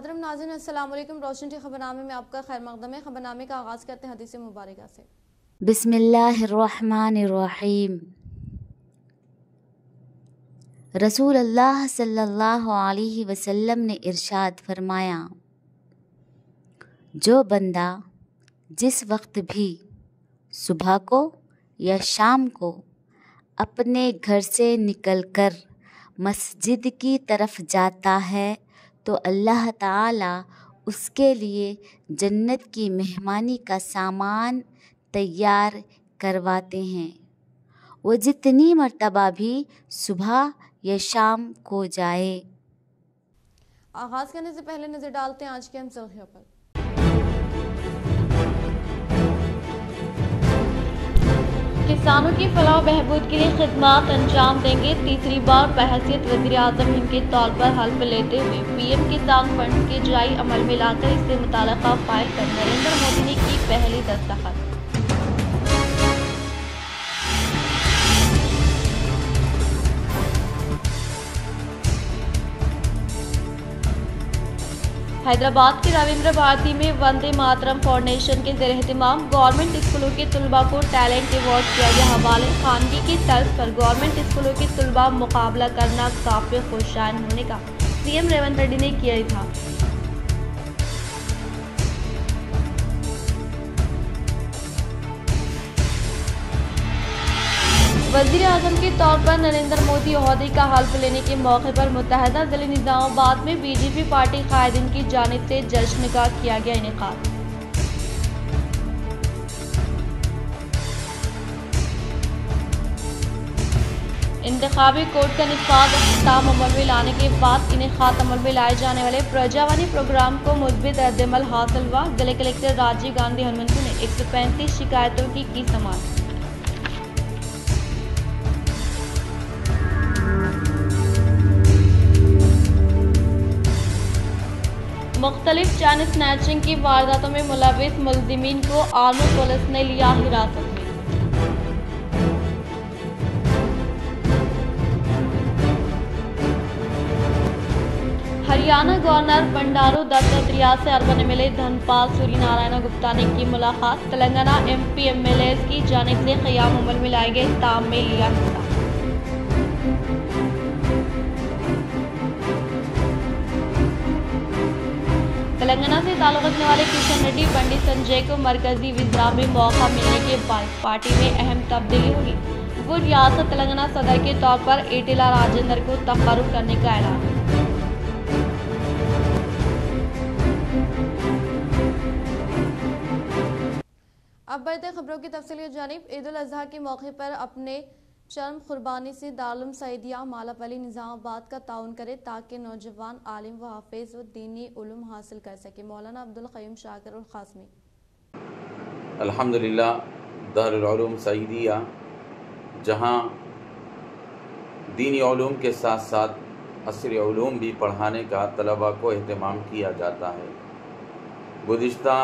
मोहतरम नाज़रीन अस्सलाम वालेकुम। रोशन टी खबरनामे में आपका खैर मक़दम है। खबरनामे का आगाज़ करते हैं हदीस मुबारका से। बिस्मिल्लाहिर्रहमानिर्रहीम। रसूल अल्लाह सल्लल्लाहु अलैहि वसल्लम ने इरशाद फरमाया, जो बंदा जिस वक्त भी सुबह को या शाम को अपने घर से निकलकर मस्जिद की तरफ जाता है तो अल्लाह ताला उसके लिए जन्नत की मेहमानी का सामान तैयार करवाते हैं। वो जितनी मर्तबा भी सुबह या शाम को जाए। आगाज़ करने से पहले नज़र डालते हैं आज के अहम सुर्खियों पर। किसानों की फलाह बहबूद के लिए खिदमत अंजाम देंगे। तीसरी बार बहैसियत वज़ीर-ए-आज़म हिंद के तौर पर हल्फ लेते हुए पीएम किसान फंड के जारी अमल में लाकर इससे मुताल्लिक़ा फाइल पर नरेंद्र मोदी ने की पहली दस्तखत। हैदराबाद के रविंद्र भारती में वंदे मातरम फाउंडेशन के ज़ेर एहतमाम गवर्नमेंट स्कूलों के तलबा को टैलेंट अवार्ड किया गया हवाले। खानगी की तर्ज पर गवर्नमेंट स्कूलों के तलबा मुकाबला करना काफी खुशाइन होने का सीएम रेवंत रेड्डी ने किया था। वज़ीर-ए-आज़म के तौर पर नरेंद्र मोदी ओहदे का हल्फ लेने के मौके पर मुत्तहदा ज़िले निज़ामाबाद में बीजेपी पार्टी कायदीन की जानिब से जश्न का किया गया इनेकाद। इंतखाबी कोड का निफाज अख्ताम अमल में लाने के बाद इनेकाद अमल में लाए जाने वाले प्रजावानी प्रोग्राम को मुस्बित रद्दअमल हासिल हुआ। जिले कलेक्टर राजीव गांधी हनुमंतु ने 135 शिकायतों की समाअत। मुख्तलिफ चैन स्नैचिंग की वारदातों में मुलविस मुलजिमीन को आर्मी पुलिस ने लिया हिरासत में। हरियाणा गवर्नर बंडारू दत्तात्रेय से अरबन एमएलए धनपाल सूर्यनारायण गुप्ता ने की मुलाकात। तेलंगाना एमपी एमएलए की जानिब से क़याम अमल में लाए गए ताम में लिया हिस्सा। तेलंगाना से ताल्लुक़ रखने वाले किशन रेड्डी पंडित संजय को मरकजी वज़ीरा में मौका मिलने के बाद पार्टी में अहम तब्दीली होगी। वो रियासत तेलंगाना सदर के तौर पर ईटेला राजेंद्र को तक़र्रुर करने का ऐलान। अब बढ़ते खबरों की तफसीली जानिब। ईद उल अज़हा के मौके पर अपने चर्म कुर्बानी से दारुल सईदिया मालापली निज़ामाबाद का ताउन करे ताकि नौजवान आलिम व हाफिज व दीनी उलूम हासिल कर सके। मौलाना अब्दुल क़य्यूम शाकिर उल क़ासिमी। अल्हम्दुलिल्लाह दारुल उलूम सईदिया जहाँ दीनी उलूम के साथ साथ असरी उलूम भी पढ़ाने का तलबा को एहतमाम किया जाता है। गुज़िश्ता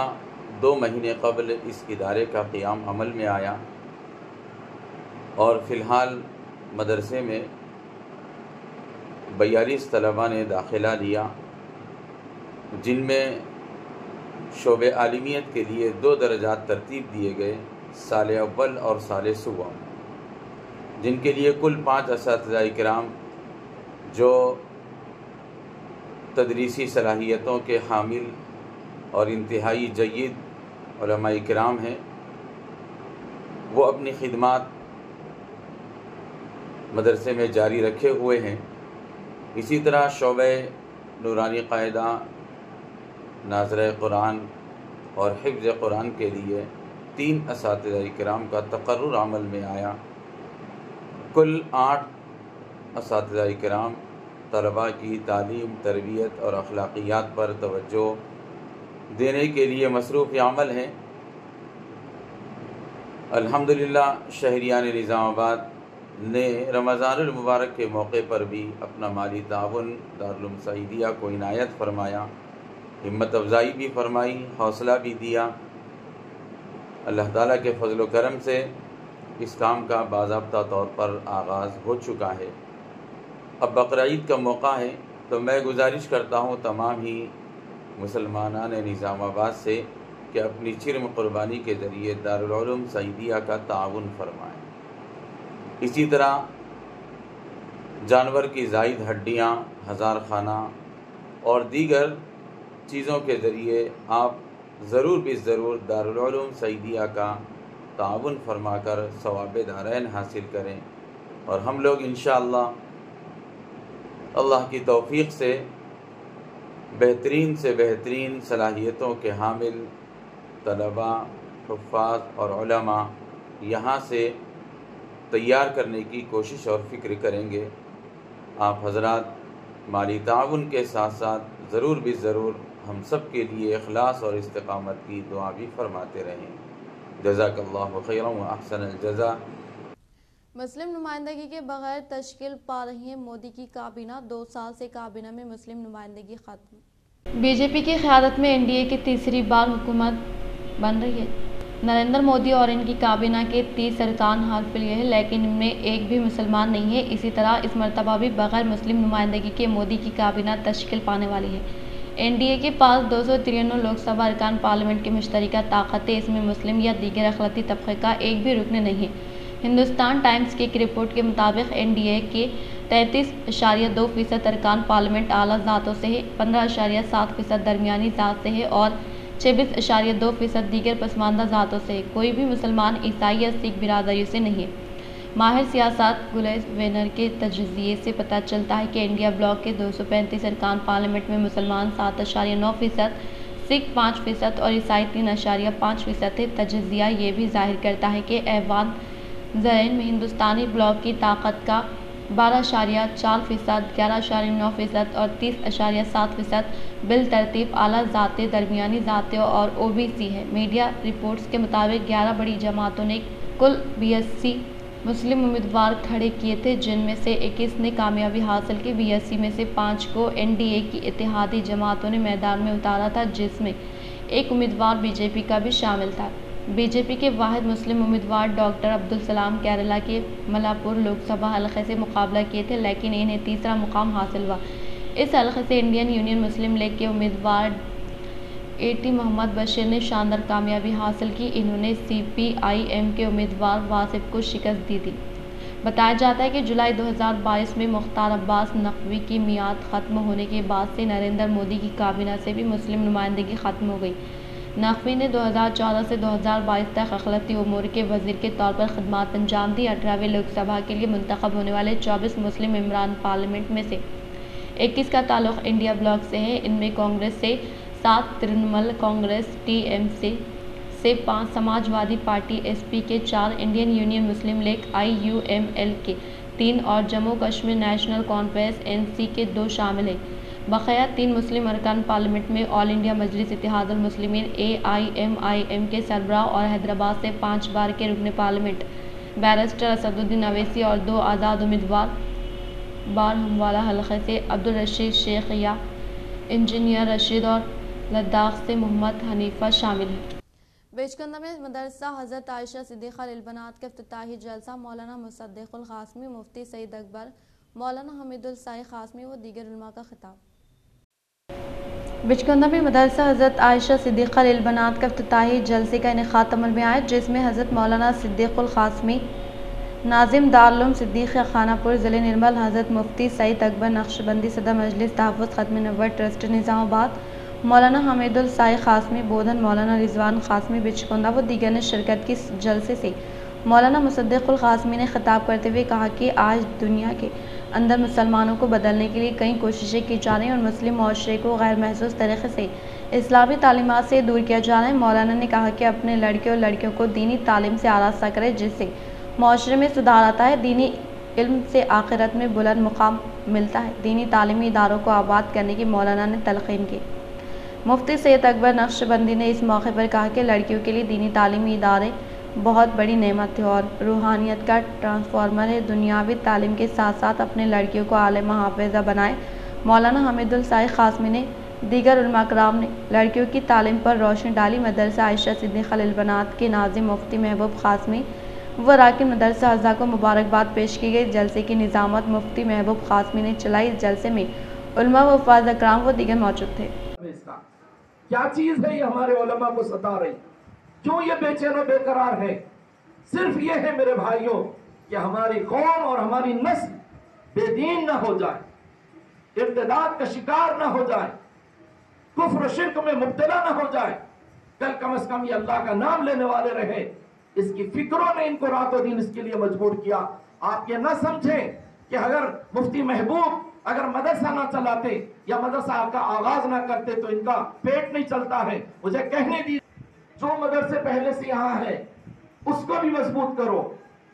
2 महीने कबल इस इदारे का क़याम अमल में आया और फ़िलहाल मदरसे में 42 तलबा ने दाखिला लिया, जिनमें शोबे आलिमियत के लिए 2 दर्जात तरतीब दिए गए, साल अव्वल और साल सुवम, जिनके लिए कुल 5 असातिज़ा इकराम जो तदरीसी सलाहियतों के हामिल और इंतहाई जय्यद उलमा इकराम हैं, वो अपनी खिदमत मदरसे में जारी रखे हुए हैं। इसी तरह शोबे नूरानी क़ायदा, नाज़िर कुरान और हिफ्ज़ कुरान के लिए 3 असातिज़ा इकराम का तक़र्रुर अमल में आया। कुल 8 असातिज़ा इकराम तलबा की तालीम, तरबियत और अखलाक़ियात पर तवज्जो देने के लिए मसरूफ़ अमल हैं। अल्हम्दुलिल्लाह शहरियान निज़ामाबाद ने रमज़ानुल मुबारक के मौके पर भी अपना माली ताउन दारुल उलूम सईदिया को इनायत फरमाया, हिम्मत अफ़ज़ाई भी फरमाई, हौसला भी दिया। अल्लाह ताला के फ़ज़ल व करम से इस काम का बाज़ाब्ता तौर पर आगाज़ हो चुका है। अब बकरीद का मौका है तो मैं गुजारिश करता हूँ तमाम ही मुसलमानान निज़ामाबाद से कि अपनी चिरम क़ुरबानी के ज़रिए दारुल उलूम सईदिया का ताउन फरमाएँ। इसी तरह जानवर की ज़ायद हड्डियाँ, हज़ार खाना और दीगर चीज़ों के ज़रिए आप ज़रूर भी ज़रूर दारुल उलूम सईदिया का ताउन फरमाकर सवाब दारैन हासिल करें। और हम लोग इंशाअल्लाह अल्लाह की तौफ़ीक़ से बेहतरीन सलाहियतों के हामिल तलबा, हुफ़्फ़ाज़ और उलमा यहाँ से तैयार करने की कोशिश और फ़िक्र करेंगे। आप हज़रात माली ताउन के साथ साथ ज़रूर भी ज़रूर हम सब के लिए इखलास और इस्तिक़ामत की दुआ भी फरमाते रहें। जज़ाकल्लाहु खैरन व अहसनल जज़ा। मुस्लिम नुमाइंदगी के बगैर तश्कील पा रही है मोदी की काबीना, 2 साल से काबीना में मुस्लिम नुमाइंदगी खत्म। बीजेपी की क़यादत में एनडीए की तीसरी बार हुकूमत बन रही है। नरेंद्र मोदी और इनकी काबीना के 30 अरकान हल्फ लिए हैं, लेकिन इनमें एक भी मुसलमान नहीं है। इसी तरह इस मरतबा भी बगैर मुस्लिम नुमाइंदगी के मोदी की काबीना तश्कील पाने वाली है। एनडीए के पास 293 लोकसभा अरकान पार्लियामेंट की मुश्तरका ताकत है। इसमें मुस्लिम या दीगर अखिलती तबके का एक भी रुकन नहीं है। हिंदुस्तान टाइम्स की एक रिपोर्ट के मुताबिक एनडीए के 33.2% अरकान पार्लियामेंट आला ज़ातों से है, 15.7% दरमियानी ज़ात से है और 26.2% दीगर पसमानदा ज़ातों से है। कोई भी मुसलमान, ईसाई या सिख बिरादरी से नहीं है। माहिर सियासत गुलेस वेनर के तजज़िये से पता चलता है कि इंडिया ब्लॉक के 235 अरकान पार्लियामेंट में मुसलमान 7.9%, सिख 5% और ईसाई 3.5% है। तजज़िया ये भी जाहिर करता है कि ऐवान ज़रईन में हिंदुस्तानी ब्लॉक की ताकत का 12.4%, 11.9% और 30.7% बिल तरतीब आला ज़ातें, दरमियानी ज़ातें और ओबीसी है। मीडिया रिपोर्ट्स के मुताबिक 11 बड़ी जमातों ने कुल 82 मुस्लिम उम्मीदवार खड़े किए थे, जिनमें से 21 ने कामयाबी हासिल की। 82 में से 5 को एनडीए की इत्तेहादी जमातों ने मैदान में उतारा था, जिसमें एक उम्मीदवार बीजेपी का भी शामिल था। बीजेपी के वाहिद मुस्लिम उम्मीदवार डॉक्टर अब्दुल सलाम केरला के मलापुर लोकसभा हलके से मुकाबला किए थे, लेकिन इन्हें तीसरा मुकाम हासिल हुआ। इस हलके से इंडियन यूनियन मुस्लिम लीग के उम्मीदवार एटी मोहम्मद बशीर ने शानदार कामयाबी हासिल की। इन्होंने सीपीआईएम के उम्मीदवार वासिफ को शिकस्त दी थी। बताया जाता है कि जुलाई 2022 में मुख्तार अब्बास नकवी की मियाद ख़त्म होने के बाद से नरेंद्र मोदी की काबीना से भी मुस्लिम नुमाइंदगी ख़त्म हो गई। नकवी ने 2014 से 2022 तक अखिलती उमूर के वज़ीर के तौर पर खिदमत अंजाम दी। 18वीं लोकसभा के लिए मुंतखब होने वाले 24 मुस्लिम मेंबरान पार्लियामेंट में से 21 का ताल्लुक़ इंडिया ब्लॉक से है। इनमें कांग्रेस से 7, तृणमूल कांग्रेस टीएमसी से 5, समाजवादी पार्टी एसपी के 4, इंडियन यूनियन मुस्लिम लीग आईयूएमएल के 3 और Jammu Kashmir national conference NC के 2 शामिल हैं। बकाया 3 मुस्लिम अरकान पार्लियामेंट में ऑल इंडिया मजलिस इत्तेहादुल मुस्लिमीन एआईएमआईएम के सरबराह और हैदराबाद से 5 बार के रुकन पार्लियामेंट बैरिस्टर असदुद्दीन अवैसी और 2 आज़ाद उम्मीदवार बारहमवाला हलके से अब्दुल रशीद शेख या इंजीनियर रशीद और लद्दाख से मोहम्मद हनीफा शामिल हैं। बेचकंदा में मदरसा हज़रत आयशा सिद्दीक़ा लिलबनात का इफ्तिताही जलसा, मौलाना मुसद्दिक़ुल क़ासिमी, मुफ्ती सईद अकबर, मौलाना हमीदुल साई क़ासिमी व दीगर उलमा का खिताब। बिचकंदा में मदरसा हज़रत आयशा सिद्दीक़ा लिलबनात का इफ्तिताही जलसे का इनेक़ाद अमल में आया, जिसमें हज़रत मौलाना सिद्दीक़ुल क़ासिमी नाजिम दारुल सिद्दीक़िया खानापुर ज़िले निर्मल, हज़रत मुफ्ती सईद अकबर नक्शबंदी सदर मजलिस तहफ़्फ़ुज़ ख़त्म नबुव्वत ट्रस्ट निज़ामाबाद, मौलाना हमीदुल साई क़ासिमी बोधन, मौलाना रिजवान क़ासिमी बिचकंदा व दीगर ने शिरकत की। जलसे से मौलाना मुसद्दिक़ुल क़ासिमी ने खिताब करते हुए कहा कि आज दुनिया के अंदर मुसलमानों को बदलने के लिए कई कोशिशें की जा रही हैं और मुस्लिम माशरे को गैर महसूस तरीक़े से इस्लामी तालीमात से दूर किया जा रहा है। मौलाना ने कहा कि अपने लड़के और लड़कियों को दीनी तालीम से आरास्ता करें, जिससे माशरे में सुधार आता है। दीनी इल्म से आखिरत में बुलंद मुकाम मिलता है। दीनी तालीमी इदारों को आबाद करने की मौलाना ने तलक़ीन की। मुफ्ती सैयद अकबर नक्शबंदी ने इस मौके पर कहा कि लड़कियों के लिए दीनी तालीमी इदारे बहुत बड़ी नेमत है और रूहानियत का ट्रांसफार्मर है। दुनियावी तालीम के साथ साथ अपने लड़कियों को आलिमा हाफिज़ा बनाए। मौलाना हमीदुल साई क़ासिमी ने दीगर उलमा कराम ने लड़कियों की तालीम पर रोशनी डाली। मदरसा आयशा सिद्दीक़ा लिलबनात के नाज़िम मुफ्ती महबूब क़ासिमी व राकिन मदरसा अज़ा को मुबारकबाद पेश की गई। जलसे की निज़ामत मुफ्ती महबूब क़ासिमी ने चलाई। इस जलसे में उलमा व फ़ाज़ कराम व दीगर मौजूद थे। क्या चीज है ये हमारे उलमा को सता रही, क्यों ये बेचैन और बेकरार है? सिर्फ ये है मेरे भाइयों कि हमारी कौम और हमारी नस्ल बेदीन ना हो जाए, इर्तिदाद का शिकार ना हो जाए, कुफ्र शिर्क में मुब्तला ना हो जाए, कम से कम ये अल्लाह का नाम लेने वाले रहे। इसकी फिक्रों ने इनको रातों दिन इसके लिए मजबूर किया। आप ये ना समझें कि अगर मुफ्ती महबूब अगर मदरसा ना चलाते या मदरसा का आगाज ना करते तो इनका पेट नहीं चलता है। मुझे कहने दी, जो मदरसे पहले से यहाँ है उसको भी मजबूत करो,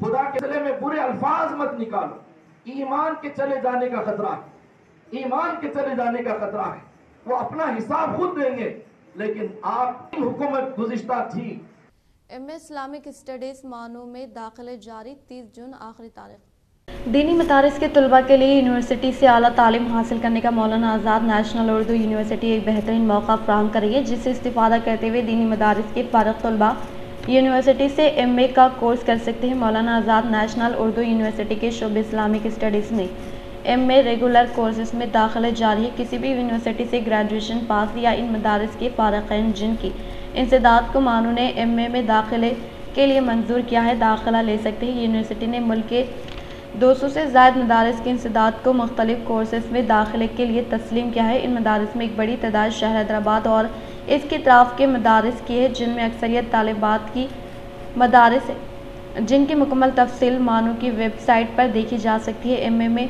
खुदा के चले में बुरे अल्फाज मत निकालो। ईमान के चले जाने का खतरा है, ईमान के चले जाने का खतरा है। वो अपना हिसाब खुद देंगे, लेकिन आपकी हुकूमत गुज़िश्ता थी। एमए इस्लामिक स्टडीज मानू में दाखिले जारी, 30 जून आखिरी तारीख। दीनी मदारिस के तलबा के लिए यूनिवर्सिटी से आला तालीम हासिल करने का मौलाना आज़ाद नेशनल उर्दू यूनिवर्सिटी एक बेहतरीन मौका फराहम करेगी, जिससे इस्तिफ़ादा करते हुए दीनी मदारिस के फारिग तलबा यूनिवर्सिटी से एमए का कोर्स कर सकते हैं। मौलाना आज़ाद नेशनल उर्दू यूनिवर्सिटी के शोबे इस्लामिक स्टडीज़ में एमए रेगुलर कोर्सेज में दाखिले जारी है। किसी भी यूनिवर्सिटी से ग्रेजुएशन पास या इन मदारिस के फारिग़ीन जिनकी इंसदाद को मानू ने एमए में दाखिले के लिए मंजूर किया है, दाखिला ले सकते हैं। यूनिवर्सिटी ने मुल्क के 200 से ज़ायद मदारिस के इंसदाद को मुख्तलिफ कोर्सेज में दाखिले के लिए तस्लीम किया है। इन मदारिस में एक बड़ी तादाद शहर हैदराबाद और इसके अतराफ़ के मदारिस की है, जिनमें अक्सरियत तालिबात की मदारिस है, जिनकी मुकम्मल तफसील मानू की वेबसाइट पर देखी जा सकती है। एमए में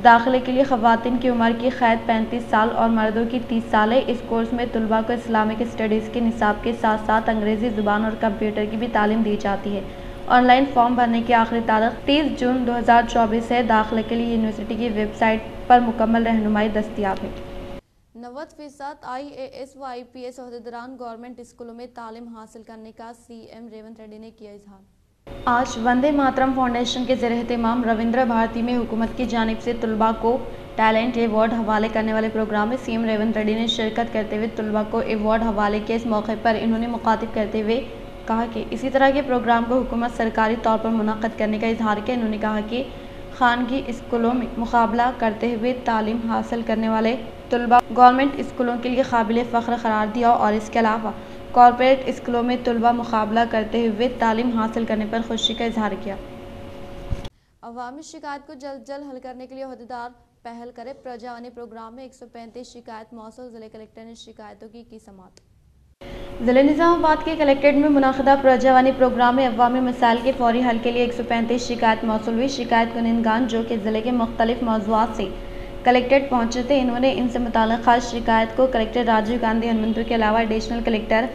दाखिले के लिए ख़वातीन की उम्र की क़ैद 35 साल और मर्दों की 30 साल है। इस कोर्स में तलबा को इस्लामिक स्टडीज़ के निसाब के साथ साथ अंग्रेज़ी ज़ुबान और कंप्यूटर की भी तालीम दी जाती है। ऑनलाइन फॉर्म भरने की आखिरी तारीख 30 जून 2024 है। दाखिले के लिए यूनिवर्सिटी की वेबसाइट पर मुकम्मल रहनुमाई दस्तियाब है। 90% IAS व IPS ओहदेदारान गवर्नमेंट स्कूलों में तालीम हासिल करने का CM रेवंत रेड्डी ने किया इजहार। आज वंदे मातरम फाउंडेशन के ज़ेर-ए-एहतिमाम रविंद्र भारती में हुकूमत की जानिब से तलबा को टैलेंट अवार्ड हवाले करने वाले प्रोग्राम में CM रेवंत रेड्डी ने शिरकत करते हुए तलबा को अवार्ड हवाले किया। इस मौके पर इन्होंने मुखातिब करते हुए कहा कि इसी तरह के प्रोग्राम को हुकूमत सरकारी तौर पर मुनक़्क़द करने का इजहार किया। इन्होंने कहा कि खानगी स्कूलों में मुकाबला करते हुए तालीम हासिल करने वाले तलबा गवर्नमेंट स्कूलों के लिए काबिल फ़ख्र करार दिया और इसके अलावा कॉर्पोरेट स्कूलों में तलबा मुकाबला करते हुए तालीम हासिल करने पर खुशी का इजहार किया। अवामी शिकायत को जल्द जल्द हल करने के लिए अहदेदार पहल करे। प्रजावानी प्रोग्राम में 135 शिकायत मौसूल। ज़िले कलेक्टर ने शिकायतों की समाअत। ज़िले निज़ामाबाद के कलेक्ट्रेट में मुनाक़िदा प्रजावानी प्रोग्राम में अवामी मसाइल के फौरी हल के लिए 135 शिकायत मौसूल हुई। शिकायत कुनिंदगान जो कि ज़िले के मुख्तलिफ मौज़ूआत से कलेक्ट्रेट पहुँचे थे, इन्होंने इनसे मुताल्लिक़ शिकायत को कलेक्टर राजीव गांधी हनुमंतु के अलावा additional collector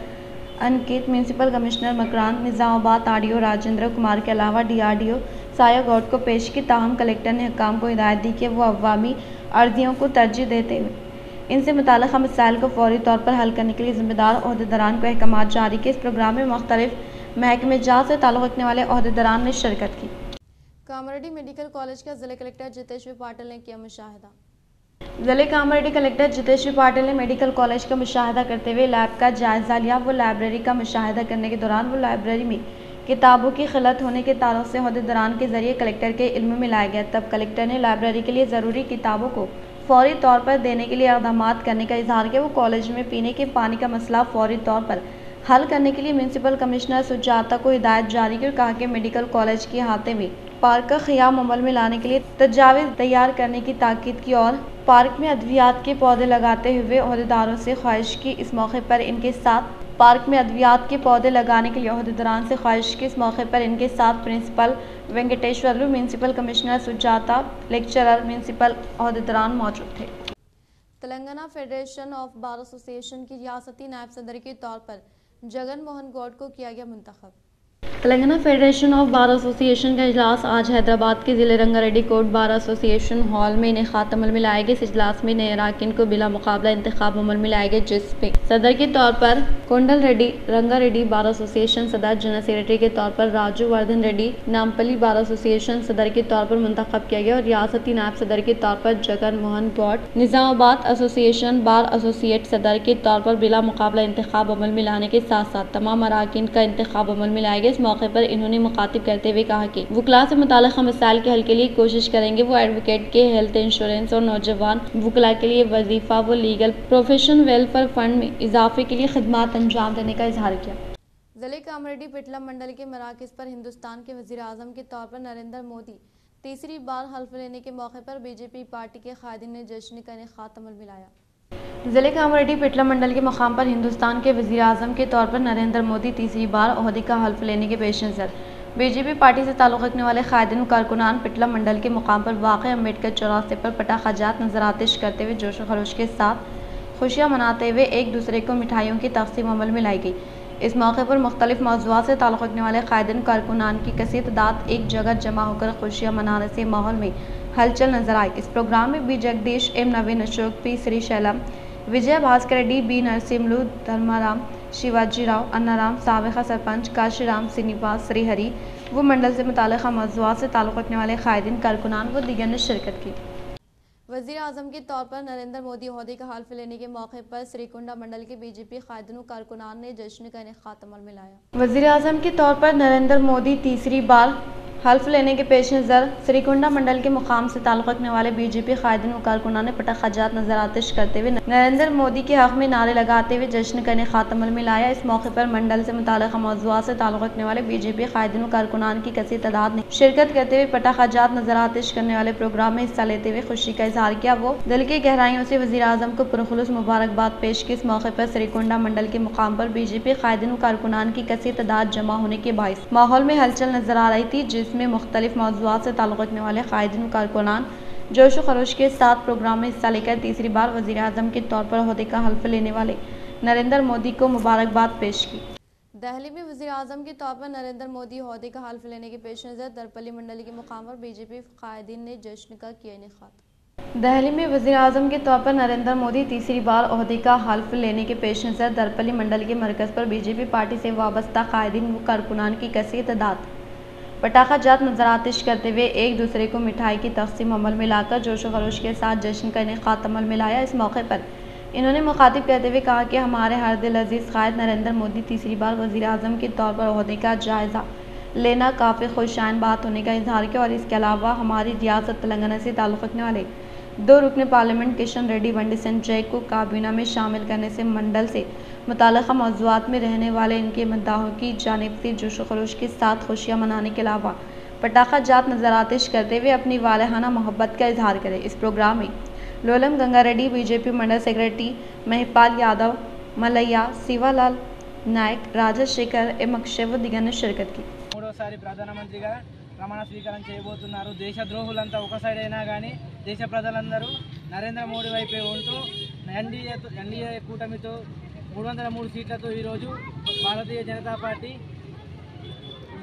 Ankit, municipal commissioner Makran Nizamabad, RDO Rajendra Kumar के अलावा DRDO साया गौड को पेश की। ताहम कलेक्टर ने हुक्काम को हिदायत दी कि वो अवामी अर्जियों को तरजीह देते हुए इनसे मुताल्लिक़ मसाइल को फौरी तौर पर हल करने के लिए ज़िम्मेदार ओहदेदारान को अहकामात जारी किए। इस प्रोग्राम में मुख्तलिफ महकमे जात से ताल्लुक़ रखने वाले ओहदेदारान ने शिरकत की। कामारेड्डी मेडिकल कॉलेज का ज़िले कलेक्टर जितेश्वर पाटिल ने किया मुशाहिदा। ज़िले कामारेड्डी कलेक्टर जितेश्वर पाटिल ने मेडिकल कॉलेज का मुशाहिदा करते हुए लैब का जायज़ा लिया। वो लाइब्रेरी का मुशाहिदा करने के दौरान वो लाइब्रेरी में किताबों की खिलत होने के ताल्लुक से ओहदेदारान के ज़रिए कलेक्टर के इल्म में लाया गया। तब कलेक्टर ने लाइब्रेरी के लिए ज़रूरी किताबों को फौरी तौर पर देने के लिए इक़दामात करने का इजहार किया। वो कॉलेज में पीने के पानी का मसला फौरी तौर पर हल करने के लिए म्यूनसिपल कमिश्नर सुजाता को हिदायत जारी की और कहा कि मेडिकल कॉलेज के अहाते में पार्क का क़याम अमल में लाने के लिए तजावीज़ तैयार करने की ताकीद की और पार्क में अद्वियात के पौधे लगाते हुए ओहदेदारों से ख्वाहिश की। इस मौके पर इनके साथ पार्क में अद्वियात के पौधे लगाने के लिए ओहदेदारान से ख्वाहिश की। इस मौके पर इनके साथ principal Venkateshwarlu, municipal commissioner Sujata, lecturer, municipal ओहदेदारान मौजूद थे। Telangana federation of bar association की रियासती नायब सदर के तौर पर जगन मोहन गौड को किया गया मुंतखब। Telangana federation of bar association का इजलास आज हैदराबाद के ज़िले Rangareddy court bar association hall में इनेक़ाद अमल में लाए गए। इस इजलास में नए अरकान को बिला मुकाबला इंतखाब अमल में लाए गए, जिसमें सदर के तौर पर कोंडल रेड्डी रंगारेड्डी बार एसोसिएशन सदर, जनरल सेक्रेटरी के तौर पर राजू वर्धन रेड्डी नामपल्ली बार एसोसिएशन सदर के तौर पर मुंतखब किया गया और रियासती नायब सदर के तौर पर जगन मोहन गौड निज़ामाबाद एसोसिएशन बार एसोसिएट सदर के तौर पर बिला मुकाबला इंतखाब अमल में लाने के साथ साथ तमाम अरकान का इंतखाब अमल में लाया गया। इस मौके पर इन्होंने मुखातिब करते हुए कहा कि वुकला से मुताल्लिक़ मसाइल के हल के लिए कोशिश करेंगे। वो एडवोकेट के हेल्थ इंश्योरेंस और नौजवान वुकला के लिए वजीफा व लीगल प्रोफेशन वेलफेयर फंड में इजाफे के लिए खिदमात अंजाम देने का इजहार किया। जिले कामरेड्डी पिटला मंडल के मराकज़ पर हिंदुस्तान के वज़ीर-ए-आज़म के तौर पर नरेंद्र मोदी तीसरी बार हल्फ लेने के मौके पर बीजेपी पार्टी के कायदीन ने जश्न का इनेकाद अमल में लाया। जिले कामरेड्डी पिटला मंडल के मकाम पर हिंदुस्तान के वज़ीर-ए-आज़म के तौर पर नरेंद्र मोदी तीसरी बार ओहदे का हल्फ लेने के पेश नज़र बीजेपी पार्टी से ताल्लुक़ रखने वाले कायदीन कारकुनान पिटला मंडल के मुकाम पर वाक़े अम्बेडकर चौराहे पर पटाखाजात नजर आतिश करते हुए जोश खरोश के साथ खुशियाँ मनाते हुए एक दूसरे को मिठाइयों की तक़सीम अमल में लाई गई। इस मौके पर मुख्तलिफ मौज़ूआत से ताल्लुक़ रखने वाले कायदीन कारकुनान की कसीर तादाद एक जगह जमा होकर खुशियाँ मनाने से माहौल में हलचल नजर आई। इस प्रोग्राम में बी जगदीश, एम नवीन अशोक, पी श्रीशैलम, विजय भास्कर रेड्डी, बी नरसिम्लू, धर्माराम, शिवाजी राव, अन्नाराम, साबिक़ा सरपंच काशीराम, श्रीनिवास, श्रीहरि वो मंडल से मुताल्लिक़ा मौज़ूआत से ताल्लुक़ रखने वाले कायदीन कारकुनान व दीगर ने शिरकत की। वज़ीर-ए-आज़म के तौर पर नरेंद्र मोदी ओहदे का हल्फ लेने के मौके पर श्रीकुंडा मंडल के बीजेपी कायदीन कारकुनान ने जश्न का इनेकाद अमल में लाया। वज़ीर-ए-आज़म के तौर पर नरेंद्र मोदी तीसरी बार हल्फ लेने के पेश नज़र श्रीकुंडा मंडल के मुकाम से ताल्लुक़ रखने वाले बीजेपी कायदीन व कारकुनान ने पटाखाजात नजर आतिश करते हुए नरेंद्र मोदी के हक़ में नारे लगाते हुए जश्न का इनेकाद अमल में लाया। इस मौके पर मंडल से मुताल्लिक़ा मौज़ूआत से ताल्लुक़ रखने वाले बीजेपी कायदीन व कारकुनान की कसीर तादाद ने शिरकत करते हुए पटाखाजात नजर आतिश करने वाले प्रोग्राम में हिस्सा लेते हुए खुशी का इजहार किया। वो दिल की गहराइयों से वज़ीर-ए-आज़म को पुरखुलूस मुबारकबाद पेश की। इस मौके पर श्रीकुंडा मंडल के मुकाम पर बीजेपी कायदीन व कारकुनान की कसीर तादाद जमा होने के बाइस माहौल में हलचल नजर आ रही थी, जिसमें मुख्तलिफ मौज़ूआत से ताल्लुक़ रखने वाले कायदीन कारकुनान जोश व खरोश के साथ प्रोग्राम में हिस्सा लेकर तीसरी बार वज़ीर-ए-आज़म के तौर पर ओहदे का हल्फ लेने वाले नरेंद्र मोदी को मुबारकबाद पेश की। दिल्ली में वज़ीर-ए-आज़म के तौर पर नरेंद्र मोदी ओहदे का हल्फ लेने के पेश नज़र दरपल्ली मंडल के मुकाम पर बीजेपी कायदीन ने जश्न का किया इनेकाद। दिल्ली में वज़ीर-ए-आज़म के तौर पर नरेंद्र मोदी तीसरी बार ओहदे का हल्फ लेने के पेश नज़र दरपल्ली मंडल के मरकज़ पर बीजेपी पार्टी से वाबस्ता कायदीन व कारकुनान की कसीर तादाद पटाखाजात नजर आतिश करते हुए एक दूसरे को मिठाई की तक़सीम अमल में लाकर जोश व खरोश के साथ जश्न का इनेकाद अमल में लाया। इस मौके पर इन्होंने मुखातिब करते हुए कहा कि हमारे हर दिल अजीज़ कायद नरेंद्र मोदी तीसरी बार वज़ीर-ए-आज़म के तौर पर ओहदे का जायज़ा लेना काफ़ी खुशाइन बात होने का इजहार किया और इसके अलावा हमारी रियासत तेलंगाना से ताल्लुक़ रखने वाले 2 रुकन पार्लियामेंट किशन रेड्डी वंडी संजय को काबीना में शामिल करने से मंडल से मुताल्लिक़ा मौज़ूआत में रहने वाले इनके मुद्दाओं की जानिब से जोश व खरोश के साथ खुशियाँ मनाने के अलावा पटाखाजात नजर आतिश करते हुए अपनी वालहाना मोहब्बत का इजहार करें। इस प्रोग्राम में लोलम गंगारेड्डी, बीजेपी मंडल सेक्रेटरी महिपाल यादव, मलैया, शिवालाल नायक, राजशेखर, एम अक्षय व दीगर ने शिरकत की। మూడోసారి ప్రధానమంత్రిగా ప్రమాణ స్వీకారం చేయబోతున్నారు। దేశద్రోహులంతా ఒక సైడ్ అయినా కానీ దేశ ప్రజలందరూ నరేంద్ర మోడీ వైపే ఉంటూ ఎన్డీఏ కూటమితో 303 సీట్లతో ఈరోజు భారతీయ జనతా పార్టీ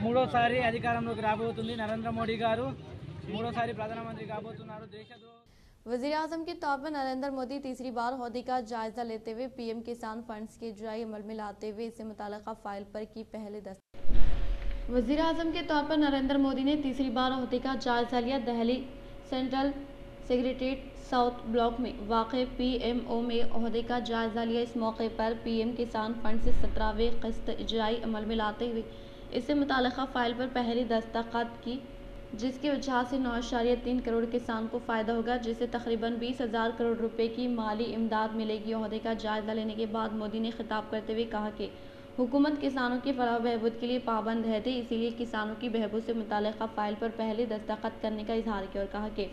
మూడోసారి అధికారంలోకి రాబోతుంది। నరేంద్ర మోడీ గారు మూడోసారి ప్రధానమంత్రి కాబోతున్నారు। దేశద్రోహ वज़ीर-ए-आज़म के तौर पर नरेंद्र मोदी तीसरी बार ओहदे का जायजा लेते हुए पीएम किसान फंड्स के इजराई अमल में लाते हुए इससे मुताल्लिक़ा फाइल पर की पहले दस्तखत। वज़ीर-ए-आज़म के तौर पर नरेंद्र मोदी ने तीसरी बार ओहदे का जायजा लिया। Delhi central secretariat south block में वाक़े पीएमओ में ओहदे का जायजा लिया। इस मौके पर पीएम किसान फंड से 17वें किस्त इजराई अमल में लाते हुए इससे मुताल्लिक़ा फाइल पर पहली दस्तखत की, जिसकी वजह से 9.3 करोड़ किसान को फ़ायदा होगा, जिससे तकरीबन 20,000 करोड़ रुपए की माली इमदाद मिलेगी। ओहदे का जायज़ा लेने के बाद मोदी ने खिताब करते हुए कहा कि हुकूमत किसानों की फलाह बहबूद के लिए पाबंद है थी, इसीलिए किसानों की बहबूद से मुताल्लिक़ा फ़ाइल पर पहले दस्तखत करने का इजहार किया और कहा कि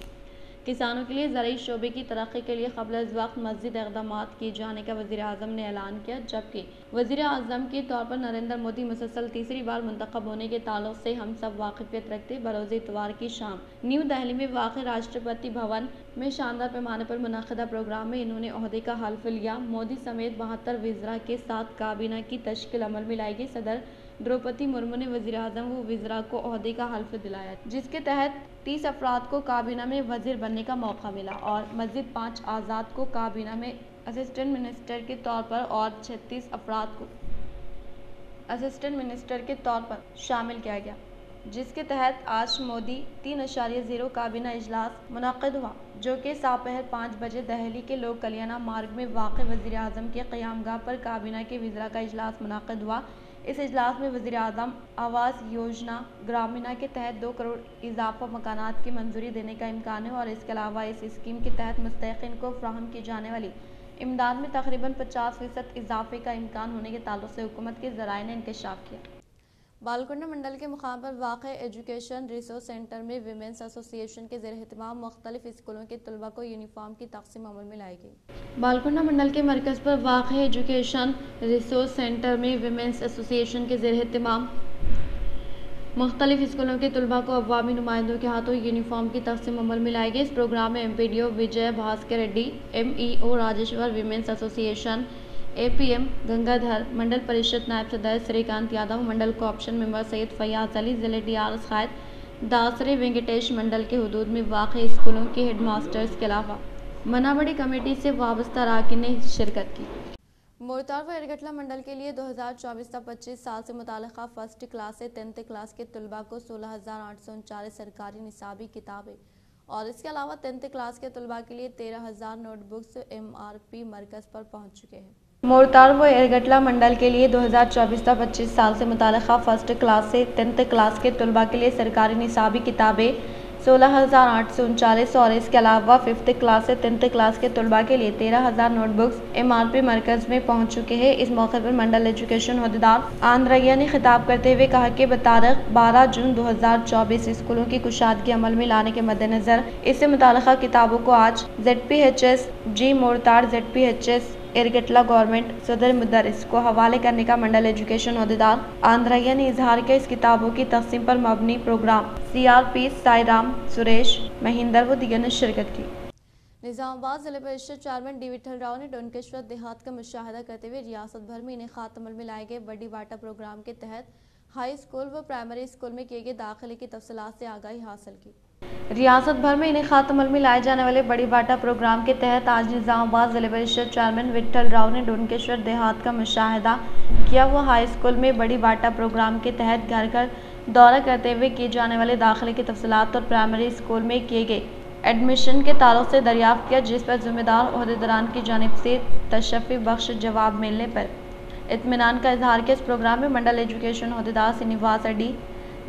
किसानों के लिए ज़राई शोबे की तरक्की के लिए क़ब्ल अज़ वक्त मज़ीद इक़दामात किए जाने का वज़ीर-ए-आज़म ने ऐलान किया। जबकि वज़ीर-ए-आज़म के तौर पर नरेंद्र मोदी मुसलसल तीसरी बार मुंतखब होने के ताल्लुक़ से हम सब वाक़िफ़ियत रखते। बरोज़ इतवार की शाम न्यू दिल्ली में वाक़ राष्ट्रपति भवन में शानदार पैमाने पर मुनक़्क़दा प्रोग्राम में इन्होंने ओहदे का हल्फ लिया। मोदी समेत 72 वज़रा के साथ काबीना की तश्कील अमल में लाई गई। सदर द्रौपदी मुर्मू ने वज़ीर-ए-आज़म व वज़रा को ओहदे का हल्फ दिलाया, जिसके तहत 30 अफराद को काबीना में वज़ीर बनने का मौका मिला और मज़ीद 5 आज़ाद को काबीना में असिस्टेंट मिनिस्टर के तौर पर और 36 अफराद को असिस्टेंट मिनिस्टर के तौर पर शामिल किया गया, जिसके तहत आज मोदी 3.0 काबीना इजलास मुनक़्क़िद हुआ, जो कि दोपहर 5 बजे दिल्ली के लोक कल्याण मार्ग में वाक़ वज़ीर-ए-आज़म के क़यामगाह पर काबीना के वज़रा का इजलास मुनक़्क़िद हुआ। इस इजलास में वज़ीर आज़म आवास योजना ग्रामीणा के तहत 2 करोड़ इजाफा मकानात की मंजूरी देने का इम्कान है और इसके अलावा इस स्कीम के तहत मुस्तहिक़ीन को फ्राहम की जाने वाली इमदाद में तकरीबन 50% इजाफे का इम्कान होने के ताल्लुक से हुकूमत के ज़राए ने इंकशाफ किया। बालकुंडा मंडल के मुकाम पर वाक़ एजुकेशन रिसोर्स सेंटर में विमेंस एसोसिएशन के ज़ेर एहतमाम मुख्तलिफ स्कूलों के तलबा को यूनिफॉर्म की तक़सीम अमल में लाई गई। बालकुंडा मंडल के मरकज़ पर वाक़ एजुकेशन रिसोर्स सेंटर में विमेंस एसोसिएशन के ज़ेर एहतमाम मुख्तलिफ स्कूलों के तलबा को अवामी नुमाइंदों के हाथों यूनिफॉर्म की तक़सीम अमल में लाई गई। इस प्रोग्राम में MPDO Vijay Bhaskar Reddy, MEO Rajeshwar, women's association APM Gangadhar, mandal parishad नायब सदर श्रीकांत यादव, मंडल कोऑप्शन मेंबर सैयद फयाज अली, ज़िले DRS क़ायद दासरे वेंकटेश, मंडल के हदूद में वाक़ स्कूलों के हेड मास्टर्स के अलावा मनाबड़ी कमेटी से वाबस्ता अरकान ने शिरकत की। मोरतार व एरगटला मंडल के लिए 2024-25 साल से मुतालिका फर्स्ट क्लास से 10th क्लास के तलबा को 16,839 सरकारी निसाबी किताबें और इसके अलावा 10th क्लास के तलबा के लिए 13,000 नोटबुक्स MRP मरकज़ पर पहुंच चुके हैं। मोरतार व एरगटला मंडल के लिए 2024-25 साल से मुतालिका फर्स्ट क्लास से 10th क्लास के तलबा के लिए सरकारी निसाबी किताबें 16,839 और इसके अलावा 5th क्लास से 10th क्लास के तलबा के लिए 13,000 नोटबुक्स MRP मरकज़ में पहुंच चुके हैं। इस मौके पर मंडल एजुकेशन अहदेदार आंद्रैया ने खिताब करते हुए कहा कि बतारीख 12 जून 2024 स्कूलों की कुशादगी अमल में लाने के मद्देनज़र इससे मुताल्लिक़ा किताबों को आज ZPHS G मोरतार ZPHS एरगटला गवर्नमेंट सदर मुदर्रिस को हवाले करने का मंडल एजुकेशन अहदेदार आंद्रैया ने इजहार किया। इस किताबों की तक़सीम पर मबनी प्रोग्राम CRP साईराम, सुरेश, महेंद्र व दीगर ने शिरकत की। निज़ामाबाद ज़िला परिषद चेयरमैन डी विठल राव ने डोनकेश्वर देहात का मुशाहिदा करते हुए रियासत भर में इनेक़ात अमल में लाए गए बड़ी बाटा प्रोग्राम के तहत हाई स्कूल व प्राइमरी स्कूल में किए गए दाखिले की तफसीलात से आगाही हासिल की। रियासत भर में इनेक़ात अमल में लाए जाने वाले बड़ी बाटा प्रोग्राम के तहत आज निज़ामाबाद ज़िला परिषद चेयरमैन विठल राव ने डोनकेश्वर देहात का मुशाहिदा किया। वो हाई स्कूल में बड़ी बाटा प्रोग्राम के तहत घर घर दौरा करते हुए किए जाने वाले दाखिले की तफसीलात और प्राइमरी स्कूल में किए गए एडमिशन के ताल्लुक से दरियाफ्त किया, जिस पर ज़िम्मेदार ओहदेदारान की जानिब से तशफ़ी बख्श जवाब मिलने पर इत्मीनान का इजहार किया। इस प्रोग्राम में मंडल एजुकेशन ओहदेदार Srinivas Reddy,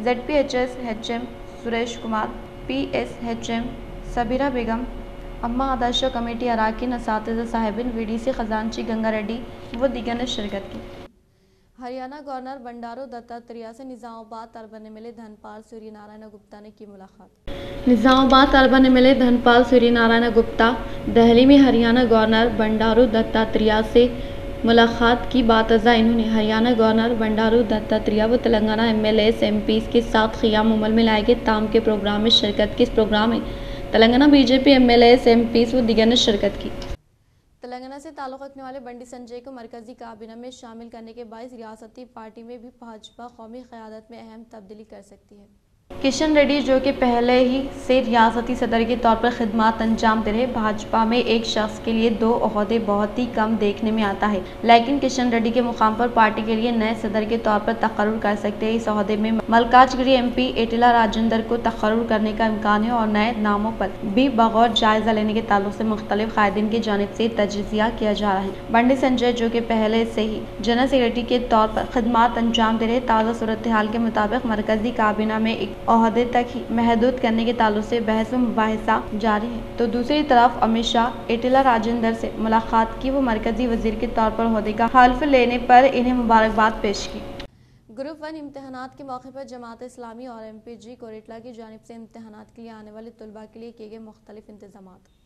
ZPHS HM Suresh Kumar, PSHM Sabira Begum, Amma Adarsh committee अरकान, असातिज़ा साहिबिन, VDC खजानची गंगा रेड्डी व दीगर ने शिरकत की। हरियाणा गवर्नर बंडारू दत्तात्रेय से निज़ामाबाद अर्बन MLA धनपाल सूर्यनारायण गुप्ता ने की मुलाकात। निज़ामाबाद अर्बन MLA धनपाल सूर्यनारायण गुप्ता दिल्ली में हरियाणा गवर्नर बंडारू दत्तात्रेय से मुलाकात की बात अज़ा इन्होंने हरियाणा गवर्नर बंडारू दत्तात्रेय व तेलंगाना MLAs MPs के साथ क़ियाम अमल में लाए गए ताम के प्रोग्राम में शिरकत की। इस प्रोग्राम में तेलंगाना BJP MLAs MPs व दीगर ने शिरकत की। तेलंगाना से ताल्लुक़ रखने वाले बंडी संजय को मरकज़ी काबीना में शामिल करने के बायस रियासती पार्टी में भी भाजपा कौमी क़यादत में अहम तब्दीली कर सकती है। किशन रेड्डी, जो कि पहले ही से रियासती सदर के तौर पर खिदमत अंजाम दे रहे, भाजपा में एक शख्स के लिए 2 ओहदे बहुत ही कम देखने में आता है, लेकिन किशन रेड्डी के मुकाम पर पार्टी के लिए नए सदर के तौर पर तकर्रुर कर सकते हैं। इस ओहदे में मलकाजगिरी MP एटिला राजेंद्र को तकर्रुर करने का इम्कान है और नए नामों पर भी बगौर जायजा लेने के ताल्लुक से मुख्तलिफ कायदीन की जानिब से तजज़िया किया जा रहा है। बंडी संजय, जो कि पहले से ही जनरल सेक्रेटरी के तौर पर खिदमत अंजाम दे रहे, ताज़ा सूरत हाल के मुताबिक मरकज़ी काबीना में एक ओहदे तक ही महदूद करने के ताल्लुक से बहस व मुबाहिसा जारी है। तो दूसरी तरफ अमित शाह एटिला राजेंद्र से मुलाकात की। वो मरकजी वजीर के तौर पर ओहदे का हल्फ लेने पर इन्हें मुबारकबाद पेश की। ग्रुप 1 इम्तहानात के मौके पर जमात इस्लामी और MPG कोरेटला की जानिब से इम्तहानात के लिए आने वाले तलबा के लिए किए गए मुख्तलिफ इंतजामात।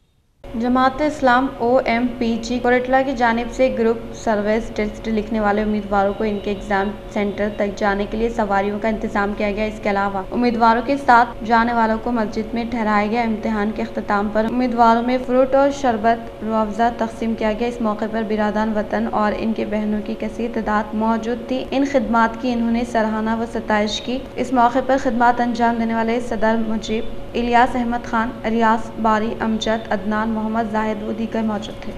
जमात इस्लाम OMPG कोरेटला की जानिब से ग्रुप सर्विस टेस्ट लिखने वाले उम्मीदवारों को इनके एग्जाम सेंटर तक जाने के लिए सवारियों का इंतजाम किया गया। इसके अलावा उम्मीदवारों के साथ जाने वालों को मस्जिद में ठहराया गया। इम्तिहान के अख्ताम पर उम्मीदवारों में फ्रूट और शरबत रुअफ़ज़ा तकसीम किया गया। इस मौके पर बिरादान वतन और इनके बहनों की कसीर तादाद मौजूद थी। इन खिदमात की इन्होंने सराहना व सताइश की। इस मौके पर खिदमात अंजाम देने वाले सदर मुजीब, इलियास अहमद खान, रियास बारी, अमजद, अदनान, मोहम्मद जाहिद व दीगर मौजूद थे।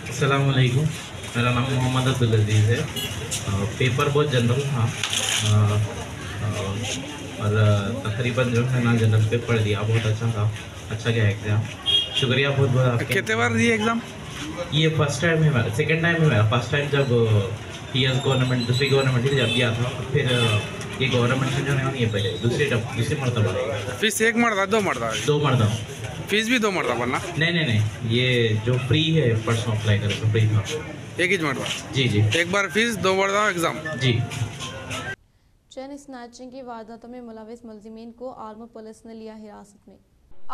अस्सलाम वालेकुम, मेरा नाम मोहम्मद अब्दुल अजीज़ है। पेपर बहुत जनरल था और तकरीबन जो है ना जनरल पेपर दिया, बहुत अच्छा था, अच्छा गया एग्ज़ाम। शुक्रिया बहुत बहुत आपका। कितने बार दिए एग्ज़ाम? ये फर्स्ट टाइम है मेरा, सेकंड टाइम है मेरा। फर्स्ट टाइम जब टीएस गवर्नमेंट दूसरी गवर्नमेंट थी जब गया था, फिर ये गवर्नमेंट से जो है नहीं है, पहले दूसरी मरतबा फीस एक मरदा दो मरदा 2 मरतबा। फीस भी 2 मरदा बनना नहीं, ये जो प्री है परसों अप्लाई करे तो प्री था एक ही मरदा। जी, एक बार फीस 2 मरदा एग्जाम। जी। चेन स्नैचिंग की वारदातों में मुलविस मुलजिमीन को आर्मू पुलिस ने लिया हिरासत में।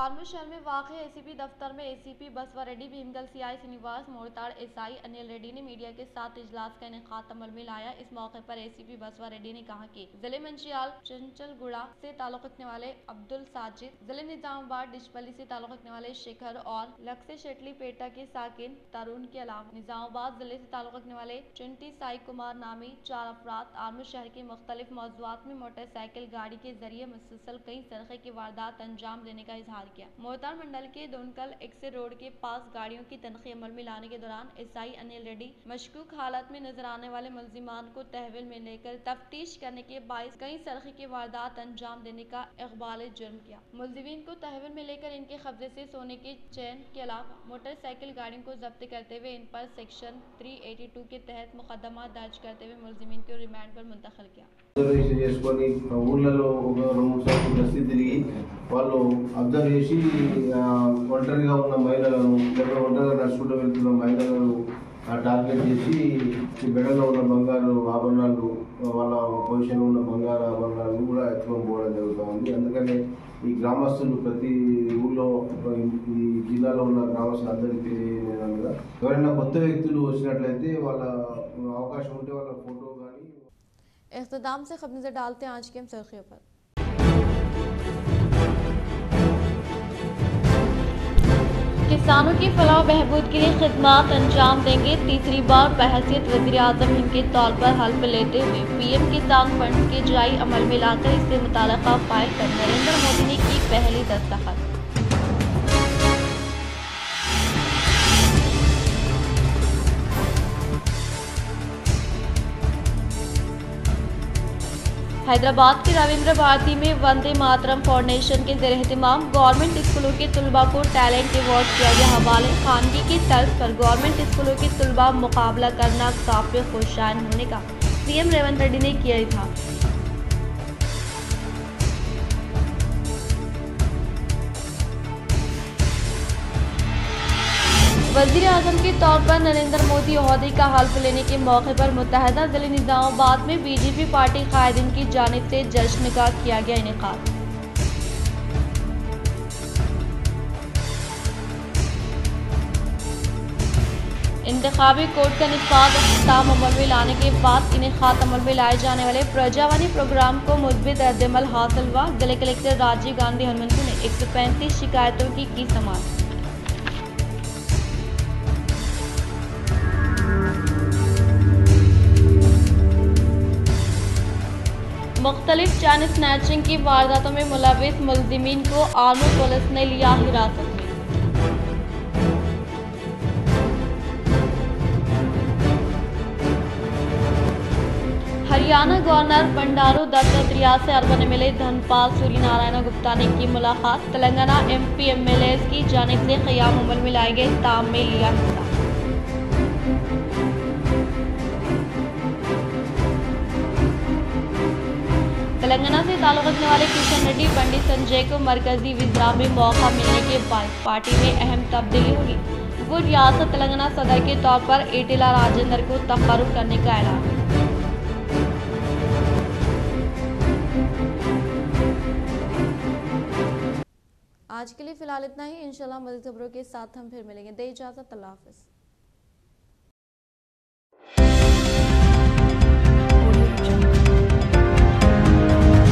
आर्मू शहर में वाक़ एसीपी दफ्तर में एसीपी बसवा रेड्डी, भीमगल सीआई श्रीनिवास, मोड़ताड़ एसआई अनिल रेड्डी ने मीडिया के साथ इजलास का इनेकाद अमल में लाया। इस मौके पर एसीपी बसवा रेड्डी ने कहा कि जिले मंचियाल चंचलगुड़ा से ताल्लुक़ रखने वाले अब्दुल साजिद, जिले निजामाबाद डिशपली से ताल्लुक़ रखने वाले शिखर और लक्से शेटली पेटा के साकिन तरुण के अलावा निजामाबाद जिले से ताल्लुक़ रखने वाले चिंटी साई कुमार नामी 4 अफराद आर्मू शहर के मुख्तलिफ मौज़ूआत में मोटरसाइकिल गाड़ी के जरिए मुसलसल कई सरक़े की वारदात अंजाम देने का इजहार किया। मोहतार मंडल के दोनकल एक्से रोड के पास गाड़ियों की तनख़ी अमल में लाने के दौरान एसआई अनिल रेड्डी मशकूक हालत में नजर आने वाले मुलजिमान को तहवील में लेकर तफ्तीश करने के बायस कई सरक़े की वारदात अंजाम देने का इक़बाल जुर्म किया। मुलजिमीन को तहवील में लेकर इनके कब्जे से सोने के चैन के अलावा मोटरसाइकिल गाड़ियों को जब्त करते हुए इन पर सेक्शन 382 के तहत मुकदमा दर्ज करते हुए मुलजिमीन को रिमांड पर मुंतकिल किया। చేసుకొని ఊళ్ళలో ఒక 2-3 సార్లు గస్తీ తిరిగి వాళ్ళు అబ్జర్వ్ చేసి ఒంటరిగా ఉన్న మహిళలను లేదా ఒంటరిగా నడుచుకుంటూ వెళ్తున్న మహిళలను టార్గెట్ చేసి ఈ బెడలో ఉన్న బంగారు ఆభరణాలు, వాళ్ళ పొజిషన్లో ఉన్న బంగారు ఆభరణాలను కూడా ఎత్తుకొని పోవడం జరుగుతూ ఉంది. అందుకనే ఈ గ్రామస్తులు ప్రతి ఊళ్ళో ఈ జిల్లాలో ఉన్న గ్రామస్తులు అందరికీ తెలియజేయడం, ఎవరైనా కొత్త వ్యక్తులు వచ్చినట్లయితే వాళ్ళ అవకాశం ఉంటే వాళ్ళ ఫోటో కానీ इख्तिताम से खबर नजर डालते हैं आज की हम सुर्खियों पर। किसानों की फलाह बहबूद के लिए खिदमत अंजाम देंगे। तीसरी बार बहैसियत वज़ीर-ए-आज़म हिंद के तौर पर हल्फ लेते हुए पीएम किसान फंड के जारी अमल में लाकर इससे मुताल्लिक़ा फाइल पर नरेंद्र मोदी ने की पहली दस्तखत। हैदराबाद के रविंद्र भारती में वंदे मातरम फाउंडेशन के ज़ेर एहतमाम गवर्नमेंट स्कूलों के तलबा को टैलेंट अवार्ड किया गया हवाले। खानगी की तर्ज पर गवर्नमेंट स्कूलों के तलबा मुकाबला करना काफ़ी खुशाइन होने का सीएम रेवंत रेड्डी ने किया था। वज़ीर-ए-आज़म के तौर पर नरेंद्र मोदी ओहदे का हल्फ लेने के मौके पर मुत्तहदा ज़िले निजामाबाद में बीजेपी पार्टी कायदीन की जानिब से जश्न का किया गया इनेकाद। इंतखाबी कोड का निफाज अख्ताम अमल में लाने के बाद इनेकाद अमल में लाए जाने वाले प्रजावानी प्रोग्राम को मुस्बित रद्दअमल हासिल हुआ। जिले कलेक्टर राजीव गांधी हनुमंतु ने 135 शिकायतों की समाअत। मुख्तलिफ चैन स्नैचिंग की वारदातों में मुलविस मुलजिमीन को आर्मू पुलिस ने लिया हिरासत में। हरियाणा गवर्नर बंडारू दत्तात्रेय से अरबन एमएलए धनपाल सूर्यनारायण गुप्ता ने की मुलाकात। तेलंगाना एमपी एमएलए की जानिब से क़याम अमल में लाए गए ताम में लिया हिस्सा। तेलंगाना से ताल्लुक़ रखने वाले किशन रेड्डी, पंडित संजय को मरकजी विज़रा में मौका मिलने के बाद पार्टी में अहम तब्दीली होगी। वो रियासत तेलंगाना सदर के तौर पर ईटेला राजेंद्र को तक़र्रुर करने का ऐलान। आज के लिए फ़िलहाल इतना ही। इंशाल्लाह मज़ीद खबरों के साथ हम फिर मिलेंगे। दे इजाज़त, अल्लाह हाफ़िज़।